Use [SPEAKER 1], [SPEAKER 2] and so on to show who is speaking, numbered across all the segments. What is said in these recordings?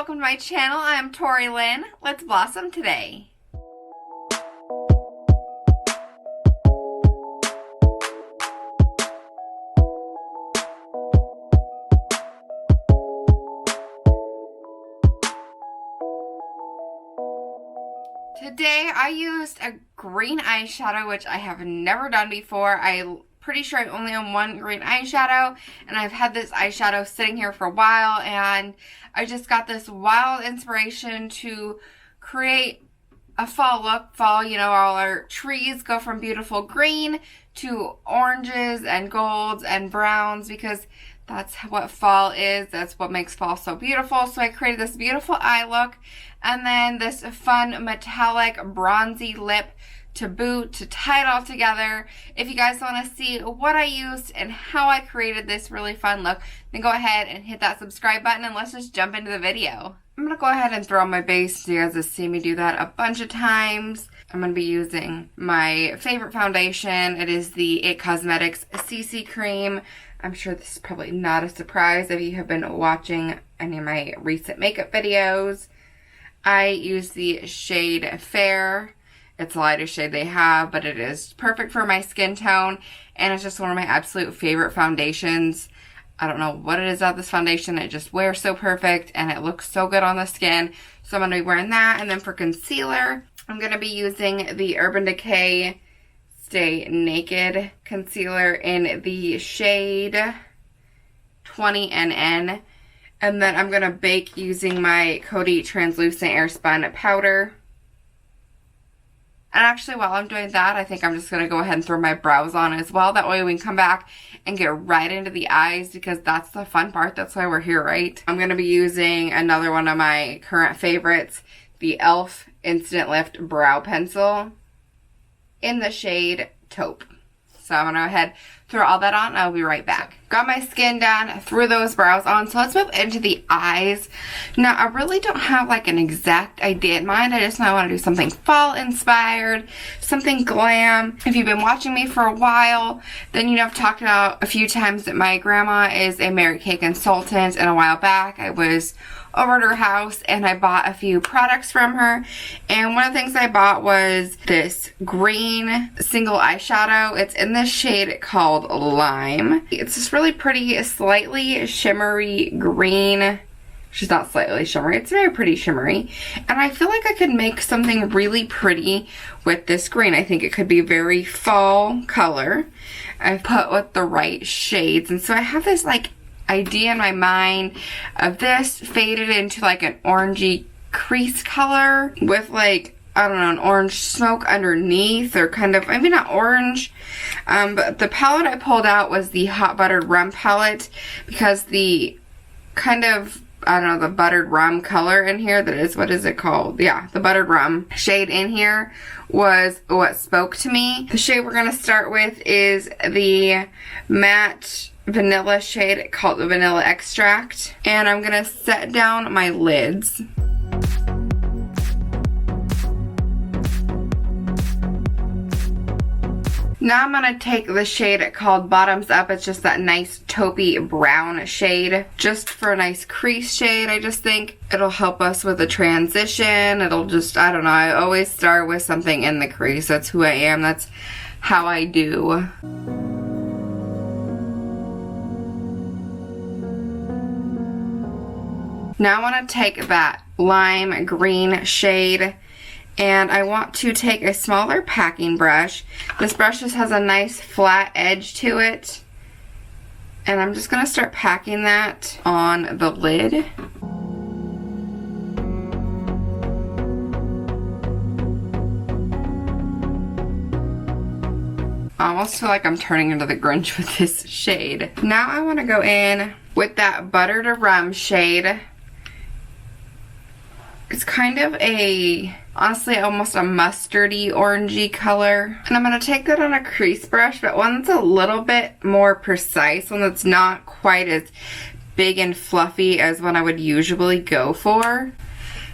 [SPEAKER 1] welcome to my channel. I am Tori Lynn. Let's blossom today. Today I used a green eyeshadow, which I have never done before. I'm pretty sure I only own one green eyeshadow, and I've had this eyeshadow sitting here for a while, and I just got this wild inspiration to create a fall look. Fall, you know, all our trees go from beautiful green to oranges and golds and browns because that's what fall is. That's what makes fall so beautiful. So I created this beautiful eye look, and then this fun metallic bronzy lip to boot, to tie it all together. If you guys want to see what I used and how I created this really fun look, then go ahead and hit that subscribe button and let's just jump into the video. I'm going to go ahead and throw on my base so you guys have seen me do that a bunch of times. I'm going to be using my favorite foundation. It is the IT Cosmetics CC Cream. I'm sure this is probably not a surprise if you have been watching any of my recent makeup videos. I use the shade Fair. It's the lightest shade they have, but it is perfect for my skin tone, and it's just one of my absolute favorite foundations. I don't know what it is about this foundation. It just wears so perfect, and it looks so good on the skin. So I'm going to be wearing that, and then for concealer, I'm going to be using the Urban Decay Stay Naked concealer in the shade 20NN. And then I'm going to bake using my Coty Translucent Airspun powder. And actually, while I'm doing that, I think I'm just going to go ahead and throw my brows on as well. That way we can come back and get right into the eyes because that's the fun part. That's why we're here, right? I'm going to be using another one of my current favorites, the e.l.f. Instant Lift Brow Pencil in the shade Taupe. So I'm going to go ahead, throw all that on, and I'll be right back. Got my skin done, threw those brows on, so let's move into the eyes. Now, I really don't have like an exact idea in mind. I just know I want to do something fall inspired, something glam. If you've been watching me for a while, then you know I've talked about a few times that my grandma is a Mary Kay consultant, and a while back I was over at her house and I bought a few products from her, and one of the things I bought was this green single eyeshadow. It's in this shade called Lime. It's this really pretty, slightly shimmery green. She's not slightly shimmery, it's very pretty shimmery, and I feel like I could make something really pretty with this green. I think it could be a very fall color. I've put with the right shades, and so I have this like idea in my mind of this faded into like an orangey crease color with like, I don't know, an orange smoke underneath, or kind of, maybe not orange, but the palette I pulled out was the Hot Buttered Rum palette because the kind of, I don't know, the buttered rum color in here, that is, what is it called? Yeah, the buttered rum shade in here was what spoke to me. The shade we're going to start with is the matte vanilla shade called the Vanilla Extract, and I'm gonna set down my lids. Now I'm gonna take the shade called Bottoms Up. It's just that nice taupey brown shade, just for a nice crease shade. I just think it'll help us with the transition. It'll just, I don't know, I always start with something in the crease. That's who I am, that's how I do. Now I want to take that lime green shade, and I want to take a smaller packing brush. This brush just has a nice flat edge to it, and I'm just going to start packing that on the lid. I almost feel like I'm turning into the Grinch with this shade. Now I want to go in with that Buttered Rum shade. It's kind of a, honestly, almost a mustardy orangey color. And I'm going to take that on a crease brush, but one that's a little bit more precise, one that's not quite as big and fluffy as one I would usually go for.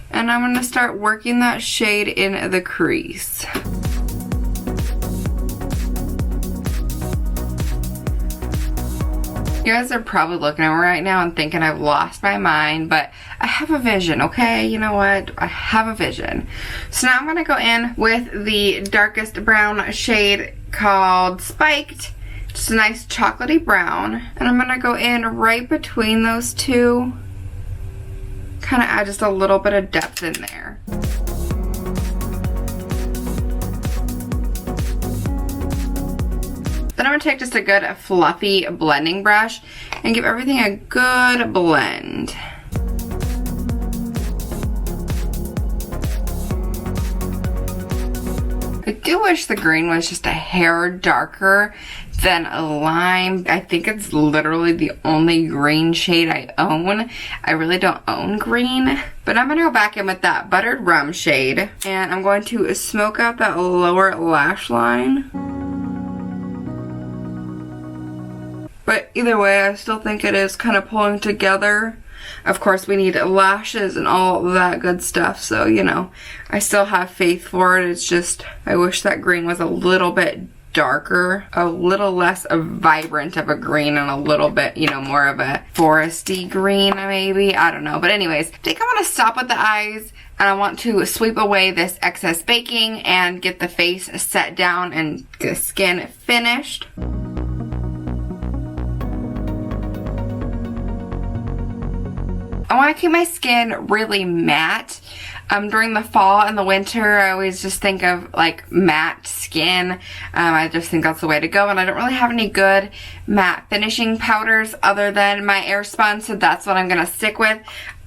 [SPEAKER 1] And I'm going to start working that shade in the crease. You guys are probably looking at me right now and thinking I've lost my mind, but I have a vision, okay? You know what? I have a vision. So now I'm going to go in with the darkest brown shade called Spiked. Just a nice chocolatey brown. And I'm going to go in right between those two. Kind of add just a little bit of depth in there. Then I'm going to take just a good fluffy blending brush and give everything a good blend. I do wish the green was just a hair darker than a lime. I think it's literally the only green shade I own. I really don't own green. But I'm going to go back in with that buttered rum shade. And I'm going to smoke out that lower lash line. But either way, I still think it is kind of pulling together. Of course, we need lashes and all that good stuff. So, you know, I still have faith for it. It's just, I wish that green was a little bit darker, a little less vibrant of a green, and a little bit, you know, more of a foresty green maybe. I don't know. But anyways, I think I'm going to stop with the eyes, and I want to sweep away this excess baking and get the face set down and get the skin finished. I want to keep my skin really matte. During the fall and the winter, I always just think of like matte skin. I just think that's the way to go, and I don't really have any good matte finishing powders other than my Airspun, so that's what I'm going to stick with.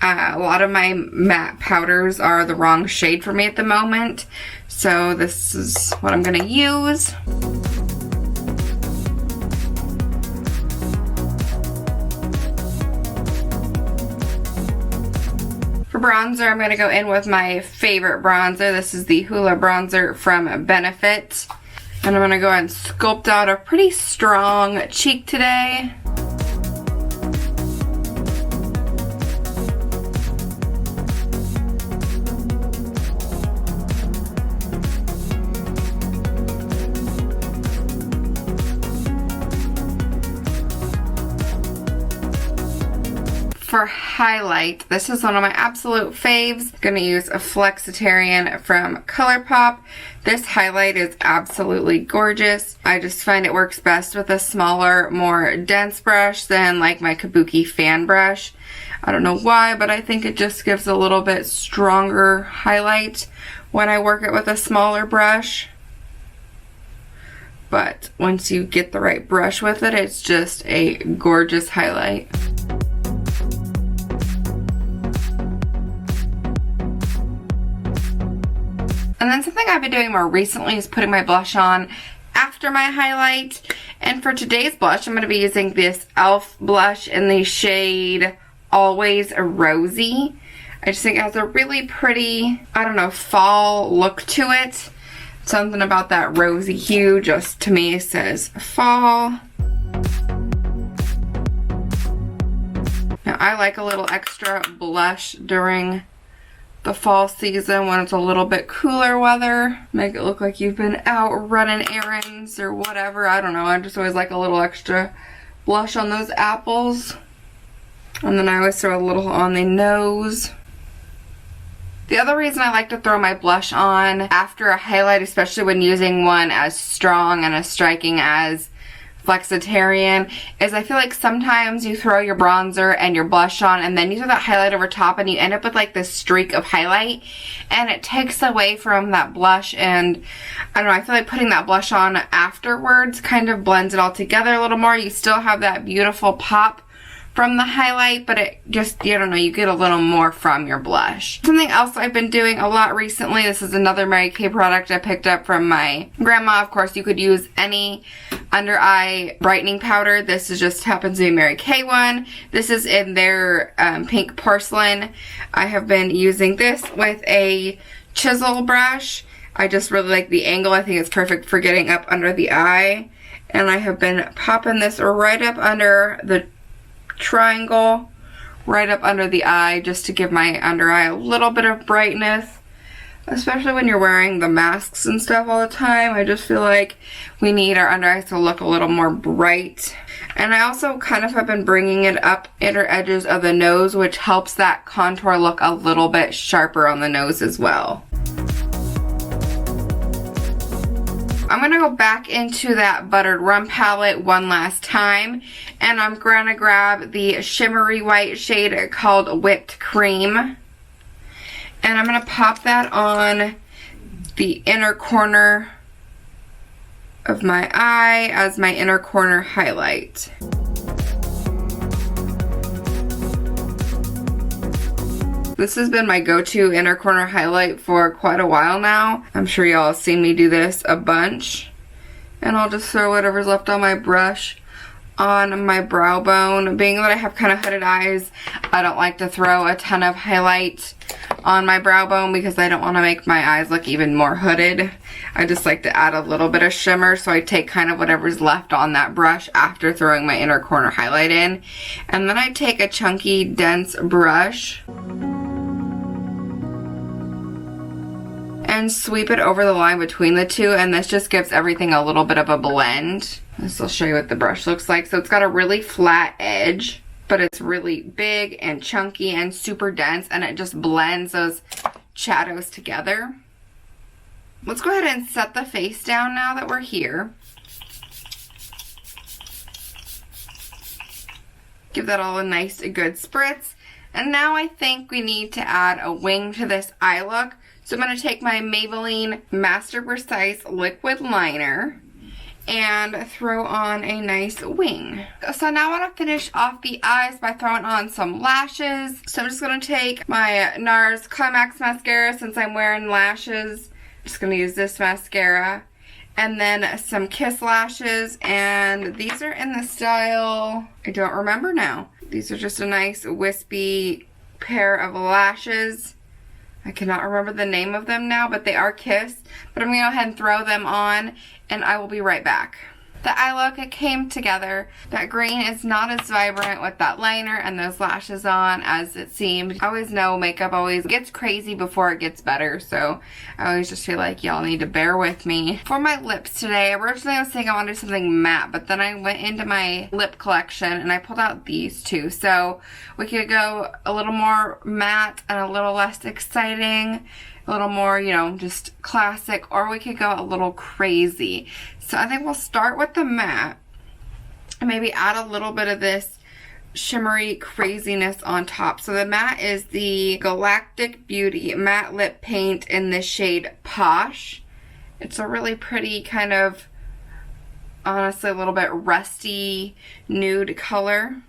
[SPEAKER 1] A lot of my matte powders are the wrong shade for me at the moment, so this is what I'm going to use. For bronzer, I'm going to go in with my favorite bronzer. This is the Hoola bronzer from Benefit. And I'm going to go ahead and sculpt out a pretty strong cheek today. For highlight, this is one of my absolute faves. I'm gonna use a Flexitarian from ColourPop. This highlight is absolutely gorgeous. I just find it works best with a smaller, more dense brush than like my Kabuki fan brush. I don't know why, but I think it just gives a little bit stronger highlight when I work it with a smaller brush. But once you get the right brush with it, it's just a gorgeous highlight. And then something I've been doing more recently is putting my blush on after my highlight. And for today's blush, I'm going to be using this e.l.f. blush in the shade Always Rosy. I just think it has a really pretty, I don't know, fall look to it. Something about that rosy hue just to me says fall. Now I like a little extra blush during the fall season when it's a little bit cooler weather. Make it look like you've been out running errands or whatever. I don't know. I just always like a little extra blush on those apples. And then I always throw a little on the nose. The other reason I like to throw my blush on after a highlight, especially when using one as strong and as striking as Flexitarian, is I feel like sometimes you throw your bronzer and your blush on and then you throw that highlight over top and you end up with like this streak of highlight, and it takes away from that blush. And I don't know, I feel like putting that blush on afterwards kind of blends it all together a little more. You still have that beautiful pop from the highlight, but it just, I don't know, you get a little more from your blush. Something else I've been doing a lot recently, this is another Mary Kay product I picked up from my grandma. Of course, you could use any under eye brightening powder. This is just happens to be a Mary Kay one. This is in their pink porcelain. I have been using this with a chisel brush. I just really like the angle. I think it's perfect for getting up under the eye. And I have been popping this right up under the triangle, right up under the eye, just to give my under eye a little bit of brightness. especially when you're wearing the masks and stuff all the time. I just feel like we need our under eyes to look a little more bright. And I also kind of have been bringing it up inner edges of the nose, which helps that contour look a little bit sharper on the nose as well. I'm going to go back into that Buttered Rum palette one last time, and I'm going to grab the shimmery white shade called Whipped Cream, and I'm going to pop that on the inner corner of my eye as my inner corner highlight. This has been my go-to inner corner highlight for quite a while now. I'm sure y'all have seen me do this a bunch. And I'll just throw whatever's left on my brush on my brow bone. Being that I have kind of hooded eyes, I don't like to throw a ton of highlight on my brow bone because I don't want to make my eyes look even more hooded. I just like to add a little bit of shimmer, so I take kind of whatever's left on that brush after throwing my inner corner highlight in. And then I take a chunky, dense brush and sweep it over the line between the two, and this just gives everything a little bit of a blend. This will show you what the brush looks like. So it's got a really flat edge, but it's really big and chunky and super dense, and it just blends those shadows together. Let's go ahead and set the face down now that we're here. Give that all a nice, good spritz. And now I think we need to add a wing to this eye look. So I'm going to take my Maybelline Master Precise Liquid Liner and throw on a nice wing. So now I want to finish off the eyes by throwing on some lashes. So I'm just going to take my NARS Climax Mascara since I'm wearing lashes. I'm just going to use this mascara. And then some Kiss lashes, and these are in the style, I don't remember now. These are just a nice wispy pair of lashes. I cannot remember the name of them now, but they are Kiss. But I'm going to go ahead and throw them on, and I will be right back. The eye look, it came together. That green is not as vibrant with that liner and those lashes on as it seemed. I always know makeup always gets crazy before it gets better, so I always just feel like y'all need to bear with me. For my lips today, originally I was saying I wanted something matte, but then I went into my lip collection and I pulled out these two. So we could go a little more matte and a little less exciting, a little more, you know, just classic, or we could go a little crazy. So I think we'll start with the matte and maybe add a little bit of this shimmery craziness on top. So the matte is the Galactic Beauty Matte Lip Paint in the shade Posh. It's a really pretty kind of, honestly, a little bit rusty nude color.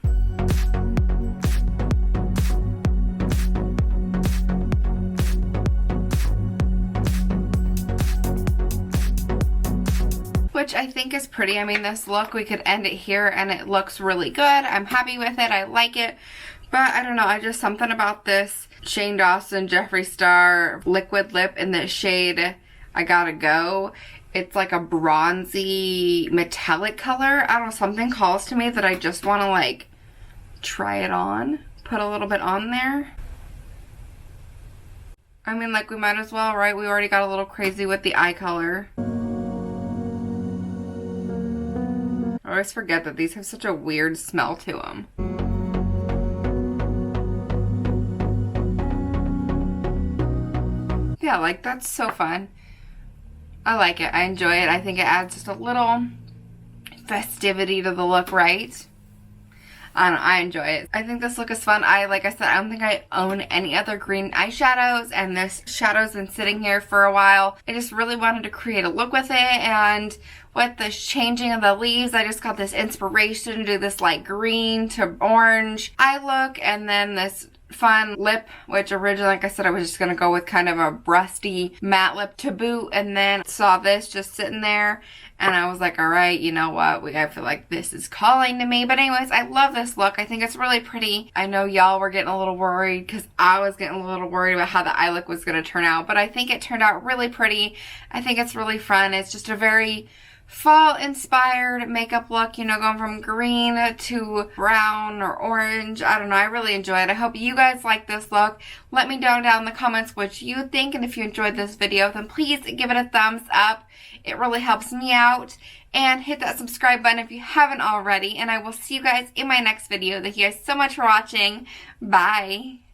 [SPEAKER 1] Which I think is pretty. I mean, this look, we could end it here and it looks really good. I'm happy with it. I like it. But I don't know, I just, something about this Shane Dawson Jeffree Star liquid lip in the shade I Gotta Go. It's like a bronzy metallic color. I don't know, something calls to me that I just want to like try it on. Put a little bit on there. I mean, like, we might as well, right? We already got a little crazy with the eye color. I always forget that these have such a weird smell to them. Yeah, like, that's so fun. I like it. I enjoy it. I think it adds just a little festivity to the look, right? I don't know, I enjoy it. I think this look is fun. Like I said, I don't think I own any other green eyeshadows, and this shadow's been sitting here for a while. I just really wanted to create a look with it, and with the changing of the leaves, I just got this inspiration to do this like green to orange eye look, and then this fun lip, which originally, like I said, I was just going to go with kind of a rusty matte lip to boot, and then saw this just sitting there, and I was like, all right, you know what, I feel like this is calling to me. But anyways, I love this look. I think it's really pretty. I know y'all were getting a little worried because I was getting a little worried about how the eye look was going to turn out, but I think it turned out really pretty. I think it's really fun. It's just a very fall inspired makeup look, you know, going from green to brown or orange. I don't know, I really enjoy it. I hope you guys like this look. Let me know down in the comments what you think, and if you enjoyed this video, then please give it a thumbs up. It really helps me out. And hit that subscribe button if you haven't already, and I will see you guys in my next video. Thank you guys so much for watching. Bye.